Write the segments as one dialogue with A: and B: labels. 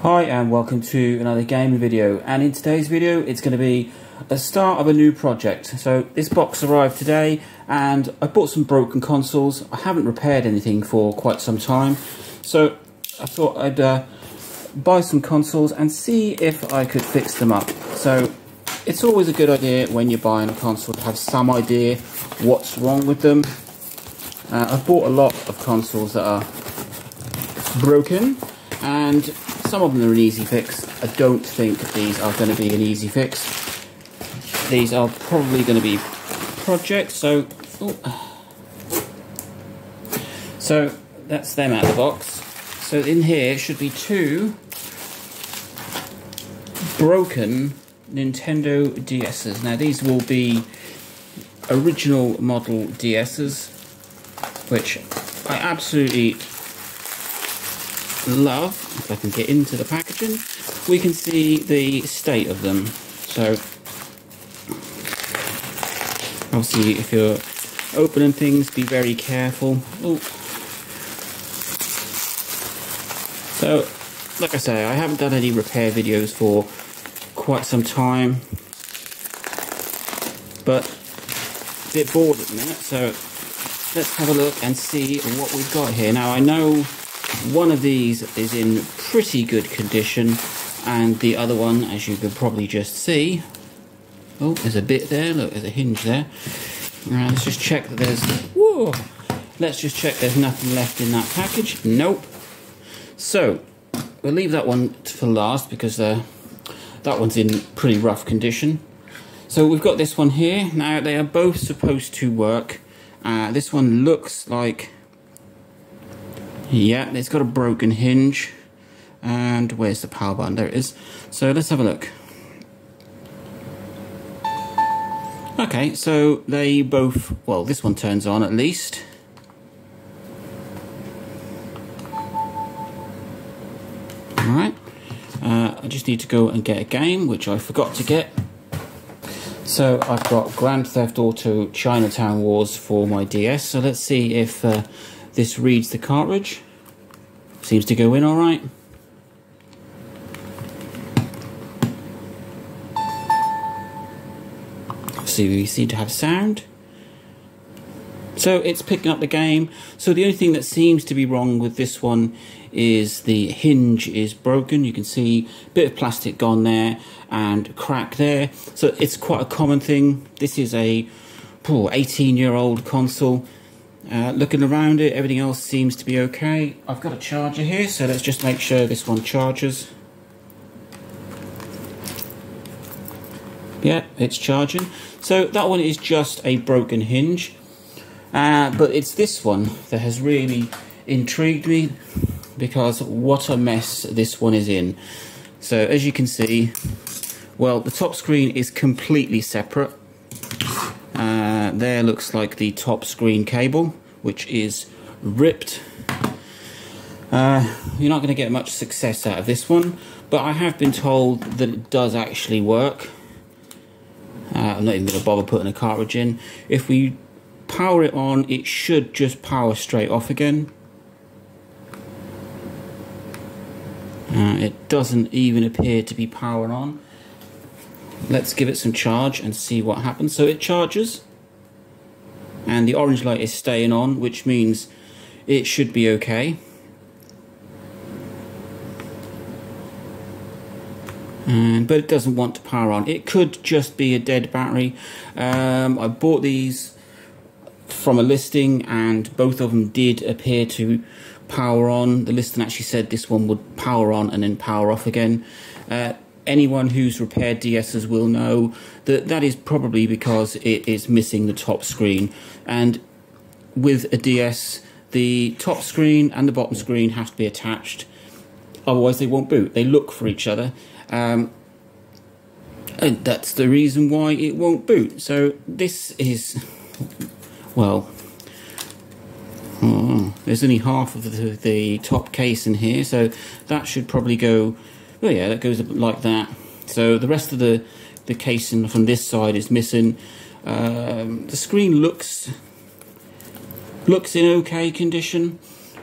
A: Hi and welcome to another gaming video, and in today's video it's going to be the start of a new project. So this box arrived today and I bought some broken consoles. I haven't repaired anything for quite some time, so I thought I'd buy some consoles and see if I could fix them up. So it's always a good idea when you're buying a console to have some idea what's wrong with them. I've bought a lot of consoles that are broken, and some of them are an easy fix. I don't think these are going to be an easy fix. These are probably going to be projects. So that's them out of the box. So in here should be two broken Nintendo DS's. Now these will be original model DS's, which I absolutely love. If I can get into the packaging, we can see the state of them. So obviously if you're opening things, be very careful. Ooh. So like I say, I haven't done any repair videos for quite some time, but a bit bored at the minute, so let's have a look and see what we've got here. Now I know one of these is in pretty good condition, and the other one, as you can probably just see, oh, there's a bit there, look, there's a hinge there. Let's just check that there's, whoa, let's just check there's nothing left in that package. Nope. So we'll leave that one for last because that one's in pretty rough condition. So we've got this one here. Now they are both supposed to work. This one looks like, yeah, it's got a broken hinge. And where's the power button? There it is. So let's have a look. Okay, so they both, well, this one turns on at least. Alright, I just need to go and get a game, which I forgot to get. So I've got Grand Theft Auto Chinatown Wars for my DS. So let's see if this reads the cartridge. Seems to go in alright. See, we seem to have sound. So it's picking up the game. So the only thing that seems to be wrong with this one is the hinge is broken. You can see a bit of plastic gone there and a crack there. So it's quite a common thing. This is a 18-year-old console. Looking around it, everything else seems to be okay. I've got a charger here, so let's just make sure this one charges. Yeah, it's charging. So that one is just a broken hinge. But it's this one that has really intrigued me, because what a mess this one is in. So as you can see, well, the top screen is completely separate. There looks like the top screen cable, which is ripped. You're not going to get much success out of this one, but I have been told that it does actually work. I'm not even going to bother putting a cartridge in. If we power it on, it should just power straight off again. It doesn't even appear to be powered on. Let's give it some charge and see what happens. So it charges, and the orange light is staying on, which means it should be okay. But it doesn't want to power on. It could just be a dead battery. I bought these from a listing, and both of them did appear to power on. The listing actually said this one would power on and then power off again. Anyone who's repaired DS's will know that that is probably because it is missing the top screen. And with a DS, the top screen and the bottom screen have to be attached. Otherwise they won't boot. They look for each other. And that's the reason why it won't boot. So this is, well, there's only half of the top case in here, so that should probably go, oh yeah, that goes like that. So the rest of the casing from this side is missing. The screen looks in okay condition,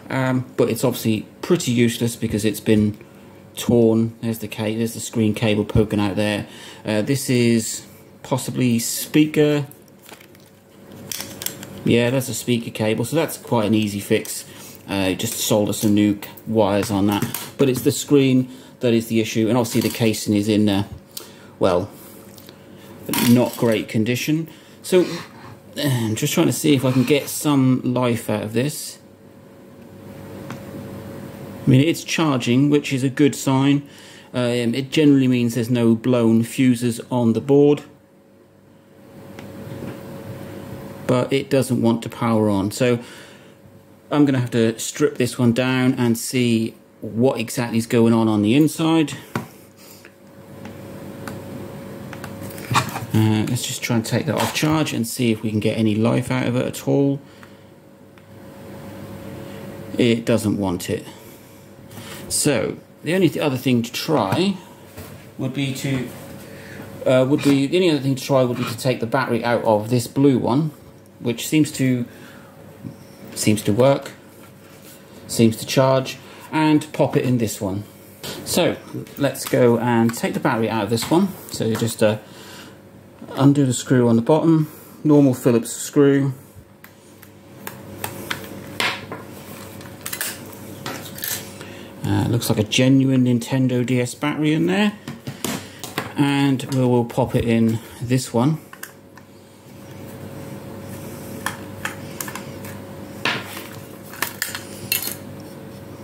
A: but it's obviously pretty useless because it's been torn. There's the screen cable poking out there. This is possibly speaker. Yeah, that's a speaker cable, so that's quite an easy fix. Just solder some new wires on that. But it's the screen that is the issue, and obviously the casing is in, well, not great condition. So I'm just trying to see if I can get some life out of this. I mean, it's charging, which is a good sign. It generally means there's no blown fuses on the board. But it doesn't want to power on, so I'm going to have to strip this one down and see what exactly is going on the inside. Let's just try and take that off charge and see if we can get any life out of it at all. It doesn't want it. So the only other thing to try would be to take the battery out of this blue one, which seems to work, seems to charge, and pop it in this one. So let's go and take the battery out of this one. So just undo the screw on the bottom, normal Phillips screw. Looks like a genuine Nintendo DS battery in there, and we'll pop it in this one.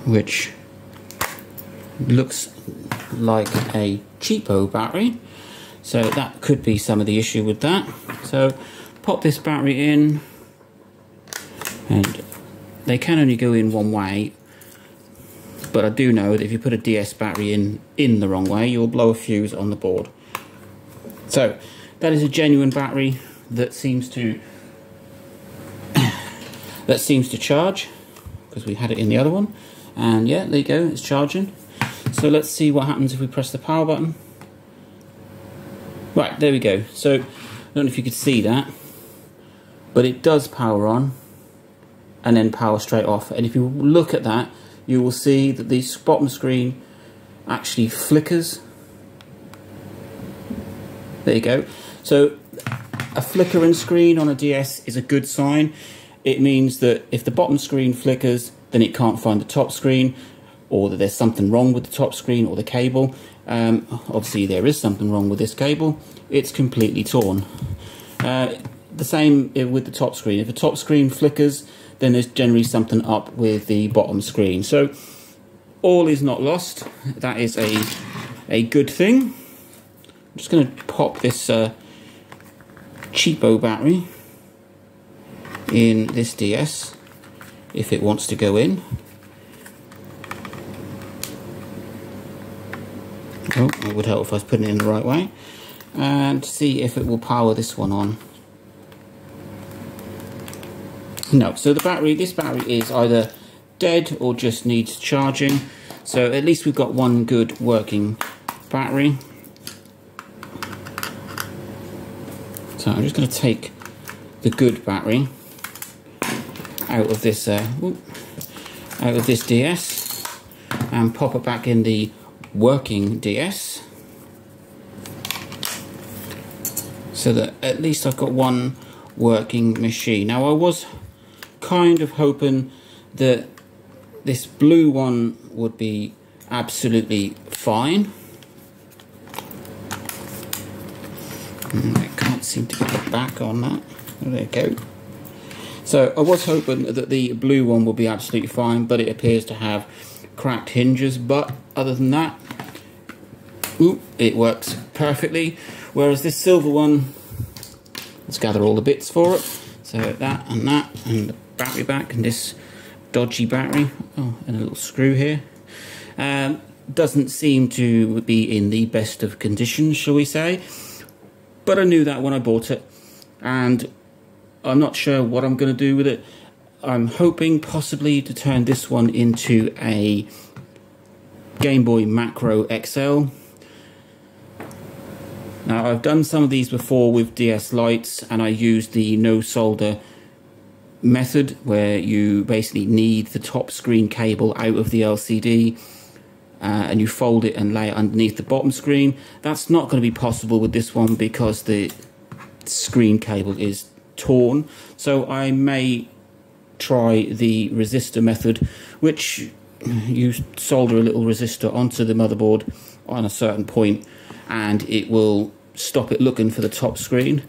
A: Which looks like a cheapo battery, so that could be some of the issue with that. So pop this battery in, and they can only go in one way, but I do know that if you put a DS battery in the wrong way, you'll blow a fuse on the board. So that is a genuine battery that seems to charge, because we had it in the other one. And yeah, there you go, it's charging. So let's see what happens if we press the power button. Right, there we go. So I don't know if you could see that, but it does power on and then power straight off. And if you look at that, you will see that the bottom screen actually flickers. There you go. So a flickering screen on a DS is a good sign. It means that if the bottom screen flickers, then it can't find the top screen, or that there's something wrong with the top screen or the cable. Obviously there is something wrong with this cable. It's completely torn. The same with the top screen. If the top screen flickers, then there's generally something up with the bottom screen. So all is not lost. That is a good thing. I'm just going to pop this cheapo battery in this DS if it wants to go in. Oh, it would help if I was putting it in the right way, and see if it will power this one on. No, so this battery is either dead or just needs charging. So at least we've got one good working battery. So I'm just going to take the good battery out of this DS and pop it back in the working DS, so that at least I've got one working machine. Now I was kind of hoping that this blue one would be absolutely fine. I can't seem to get the back on that. There you go. So I was hoping that the blue one will be absolutely fine, but it appears to have cracked hinges. But other than that, it works perfectly. Whereas this silver one, let's gather all the bits for it. So that, and the battery back, and this dodgy battery, and a little screw here. Doesn't seem to be in the best of conditions, shall we say. But I knew that when I bought it, and I'm not sure what I'm going to do with it. I'm hoping possibly to turn this one into a GameBoy Macro XL. Now I've done some of these before with DS Lites, and I used the no solder method, where you basically need the top screen cable out of the LCD and you fold it and lay it underneath the bottom screen. That's not going to be possible with this one because the screen cable is torn. So I may try the resistor method, which you solder a little resistor onto the motherboard on a certain point and it will stop it looking for the top screen.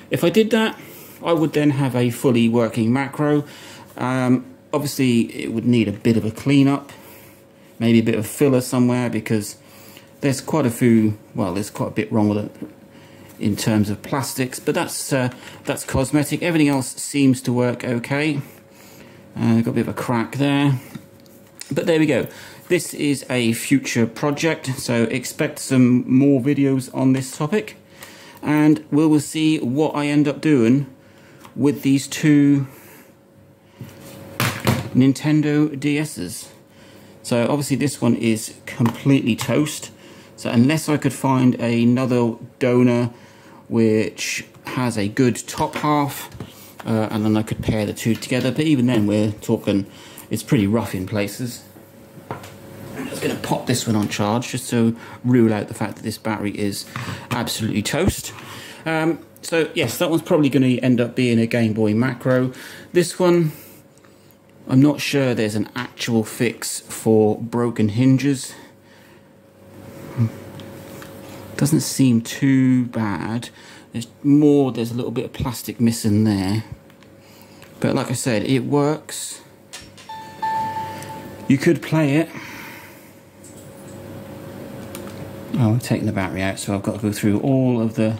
A: If I did that, I would then have a fully working macro. Obviously it would need a bit of a cleanup, maybe a bit of filler somewhere, because there's quite a few, well, there's quite a bit wrong with it in terms of plastics, but that's cosmetic. Everything else seems to work okay. Got a bit of a crack there, but there we go. This is a future project, so expect some more videos on this topic, and we will see what I end up doing with these two Nintendo DS's. So obviously this one is completely toast, so unless I could find another donor which has a good top half, and then I could pair the two together, but even then we're talking, it's pretty rough in places. I'm just going to pop this one on charge just to rule out the fact that this battery is absolutely toast. So yes, that one's probably going to end up being a GameBoy Macro. This one, I'm not sure there's an actual fix for broken hinges. Doesn't seem too bad. There's a little bit of plastic missing there. But like I said, it works. You could play it. Oh, I'm taking the battery out, so I've got to go through all of the...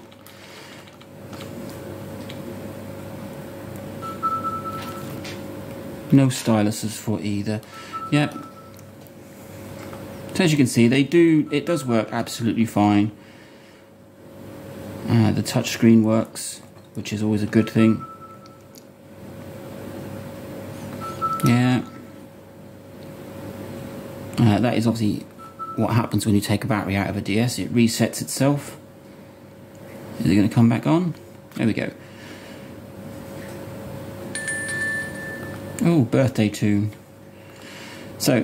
A: No styluses for either. Yep. So as you can see, it does work absolutely fine. The touchscreen works, which is always a good thing. Yeah. That is obviously what happens when you take a battery out of a DS. It resets itself. Is it going to come back on? There we go. Oh, birthday tune. So,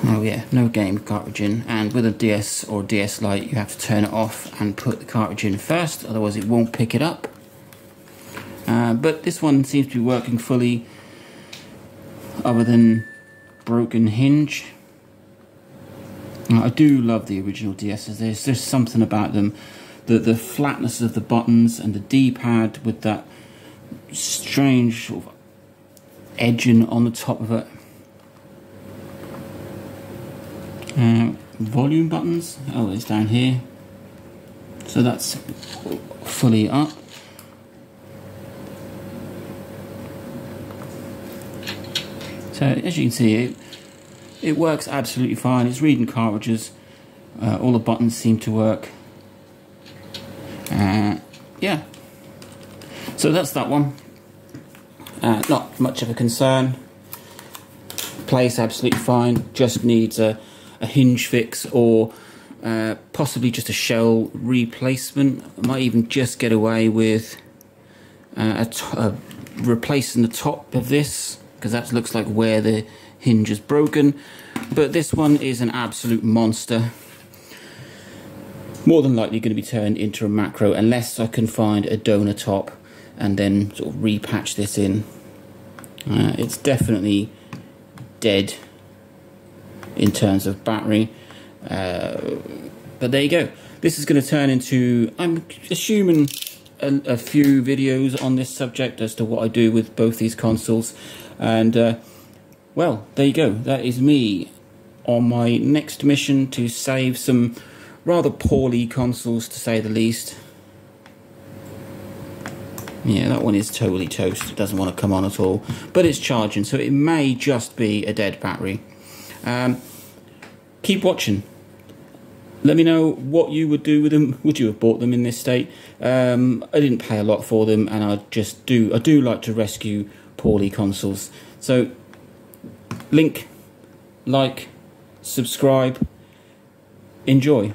A: oh yeah, no game cartridge in, and with a DS or DS Lite you have to turn it off and put the cartridge in first, otherwise it won't pick it up. But this one seems to be working fully, other than broken hinge. I do love the original DS's. There's just something about them, the flatness of the buttons and the D-pad with that strange sort of edging on the top of it. Volume buttons, oh, it's down here, so that's fully up. So as you can see, it works absolutely fine. It's reading cartridges. All the buttons seem to work. Yeah, so that's that one. Not much of a concern. Plays absolutely fine. Just needs a hinge fix, or possibly just a shell replacement. I might even just get away with replacing the top of this, because that looks like where the hinge is broken. But this one is an absolute monster. More than likely going to be turned into a macro, unless I can find a donor top and then sort of repatch this in. It's definitely dead in terms of battery, but there you go. This is going to turn into, I'm assuming, a few videos on this subject as to what I do with both these consoles. And well, there you go. That is me on my next mission to save some rather poorly consoles, to say the least. Yeah, that one is totally toast. It doesn't want to come on at all, but it's charging, so it may just be a dead battery. Keep watching. Let me know what you would do with them. Would you have bought them in this state? I didn't pay a lot for them, and I do like to rescue poorly consoles. So, like, subscribe, enjoy.